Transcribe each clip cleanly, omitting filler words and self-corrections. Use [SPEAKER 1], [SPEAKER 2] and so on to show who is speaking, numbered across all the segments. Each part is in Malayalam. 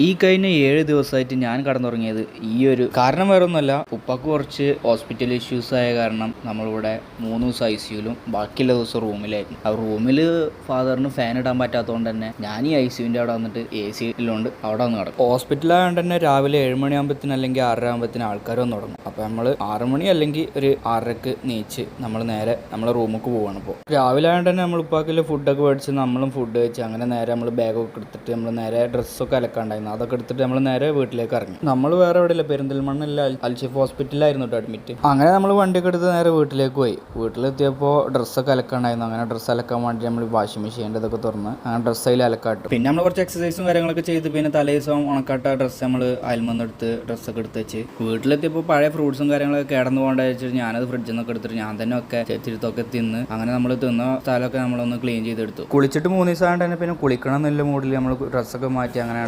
[SPEAKER 1] ഈ കഴിഞ്ഞ 7 ദിവസമായിട്ട് ഞാൻ കടന്നുറങ്ങിയത് ഈ ഒരു കാരണം വേറെ ഒന്നുമല്ല, ഉപ്പാക്ക് കുറച്ച് ഹോസ്പിറ്റൽ ഇഷ്യൂസ് ആയ കാരണം നമ്മളിവിടെ 3 ദിവസം ICUലും ബാക്കിയുള്ള ദിവസം റൂമിലായിരുന്നു. ആ റൂമിൽ ഫാദറിന് ഫാൻ ഇടാൻ പറ്റാത്തതുകൊണ്ട് തന്നെ ഞാൻ ഈ ICUവിൻ്റെ അവിടെ വന്നിട്ട് AC-യിലുണ്ട് അവിടെ വന്ന് കിടക്കും. ഹോസ്പിറ്റലായതുകൊണ്ട് തന്നെ രാവിലെ 7 മണിയാകുമ്പോഴത്തേന് അല്ലെങ്കിൽ 6 ആകുമ്പോഴത്തേന് ആൾക്കാർ വന്ന് തുടങ്ങും. അപ്പോൾ നമ്മൾ 6 മണി അല്ലെങ്കിൽ ഒരു 6:30 നീച്ച് നമ്മൾ നേരെ നമ്മളെ റൂമിലേക്ക് പോവാണ്. ഇപ്പോൾ രാവിലെ ആയതുകൊണ്ട് തന്നെ നമ്മൾ ഉപ്പാക്കിൽ ഫുഡൊക്കെ മേടിച്ച് നമ്മളും ഫുഡ് കഴിച്ച് അങ്ങനെ നേരെ നമ്മൾ ബാഗൊക്കെ എടുത്തിട്ട് നമ്മൾ നേരെ ഡ്രസ്സൊക്കെ അലക്കാണ്ടായിരുന്നു. അതൊക്കെ എടുത്തിട്ട് നമ്മൾ നേരെ വീട്ടിലേക്ക് ഇറങ്ങി. നമ്മൾ വേറെ എവിടെയില്ല, പെരിന്തൽമണ്ണല്ല അൽഷിഫ് ഹോസ്പിറ്റലായിരുന്നു കേട്ടോ അഡ്മിറ്റ്. അങ്ങനെ നമ്മൾ വണ്ടിയൊക്കെ എടുത്ത് നേരെ വീട്ടിലേക്ക് പോയി. വീട്ടിലെത്തിയപ്പോൾ ഡ്രസ്സൊക്കെ അലക്കാണ്ടായിരുന്നു. അങ്ങനെ ഡ്രസ്സ് അലക്കാൻ വേണ്ടി നമ്മൾ വാഷിംഗ് മെഷീൻ്റെ ഇതൊക്കെ തുറന്ന് അങ്ങനെ ഡ്രസ്സ് അതിൽ അലക്കാട്ടു. പിന്നെ നമ്മൾ കുറച്ച് എക്സസൈസും കാര്യങ്ങളൊക്കെ ചെയ്ത് പിന്നെ തലേ ദിവസം ഉണക്കാട്ട ഡ്രസ്സ് നമ്മൾ അയൽമന്നെടുത്ത് ഡ്രസ്സൊക്കെ എടുത്ത് വെച്ച് വീട്ടിലെത്തിയപ്പോൾ പഴയ ഫ്രൂട്ട്സും കാര്യങ്ങളൊക്കെ കിടന്നു പോകേണ്ട വെച്ചിട്ട് ഞാനത് ഫ്രിഡ്ജിൽ നിന്നൊക്കെ എടുത്തിട്ട് ഞാൻ തന്നെ ഒക്കെ ചെത്തിരുത്തൊക്കെ തിന്ന് അങ്ങനെ നമ്മൾ തിന്ന സ്ഥലമൊക്കെ നമ്മളൊന്ന് ക്ലീൻ ചെയ്തെടുത്തു. കുളിച്ചിട്ട് 3 ദിവസം ആയിട്ട് തന്നെ പിന്നെ കുളിക്കണം എന്നുള്ള മൂഡിൽ നമ്മൾ ഡ്രസ്സൊക്കെ മാറ്റി അങ്ങനെ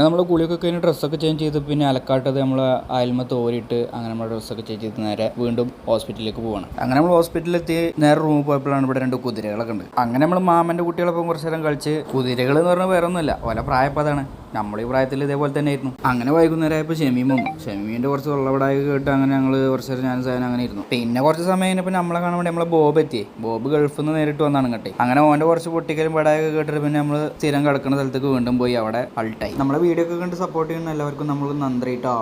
[SPEAKER 1] നമ്മൾ കുളിയൊക്കെ കഴിഞ്ഞ് ഡ്രസ്സൊക്കെ ചേഞ്ച് ചെയ്ത് പിന്നെ അലക്കാട്ടത് നമ്മൾ അയൽമ തോരിയിട്ട് അങ്ങനെ നമ്മൾ ഡ്രസ്സൊക്കെ ചേഞ്ച് ചെയ്ത് നേരെ വീണ്ടും ഹോസ്പിറ്റലിലേക്ക് പോകണം. അങ്ങനെ നമ്മൾ ഹോസ്പിറ്റലിലെത്തി നേരെ റൂമിൽ പോയപ്പോഴാണ് ഇവിടെ 2 കുതിരകളൊക്കെ ഉണ്ട്. അങ്ങനെ നമ്മൾ മാമൻ്റെ കുട്ടികളൊപ്പം കുറച്ച് നേരം കളിച്ച്, കുതിരകൾ എന്ന് പറഞ്ഞാൽ വേറെ ഒന്നുമില്ല, ഓല പ്രായപ്പതാണ്, നമ്മൾ ഈ പ്രായത്തിൽ ഇതേപോലെ തന്നെ ആയിരുന്നു. അങ്ങനെ വൈകുന്നേരം ആയപ്പോൾ ഷെമീം വന്നു. ഷെമീമിൻ്റെ കുറച്ച് വെള്ളവടായി കേട്ട് അങ്ങനെ ഞങ്ങൾ കുറച്ച് നേരം ഞാൻ സാധനം അങ്ങനെ ഇരുന്നു. പിന്നെ കുറച്ച് സമയം കഴിഞ്ഞപ്പോൾ നമ്മളെ കാണാൻ വേണ്ടി നമ്മളെ ബോബ് എത്തി. ബോബ് ഗൾഫിൽ നിന്ന് നേരിട്ട് വന്നാണ് കേട്ടെ. അങ്ങനെ ഓൻ്റെ കുറച്ച് പൊട്ടിക്കലും പടായൊക്കെ കേട്ടിട്ട് പിന്നെ നമ്മൾ സ്ഥിരം കിടക്കുന്ന സ്ഥലത്തേക്ക് വീണ്ടും പോയി അവിടെ അൾട്ടായി. നമ്മളെ വീഡിയോ ഒക്കെ കണ്ട് സപ്പോർട്ട് ചെയ്യുന്ന എല്ലാവർക്കും നമ്മൾ നന്ദിട്ടോ.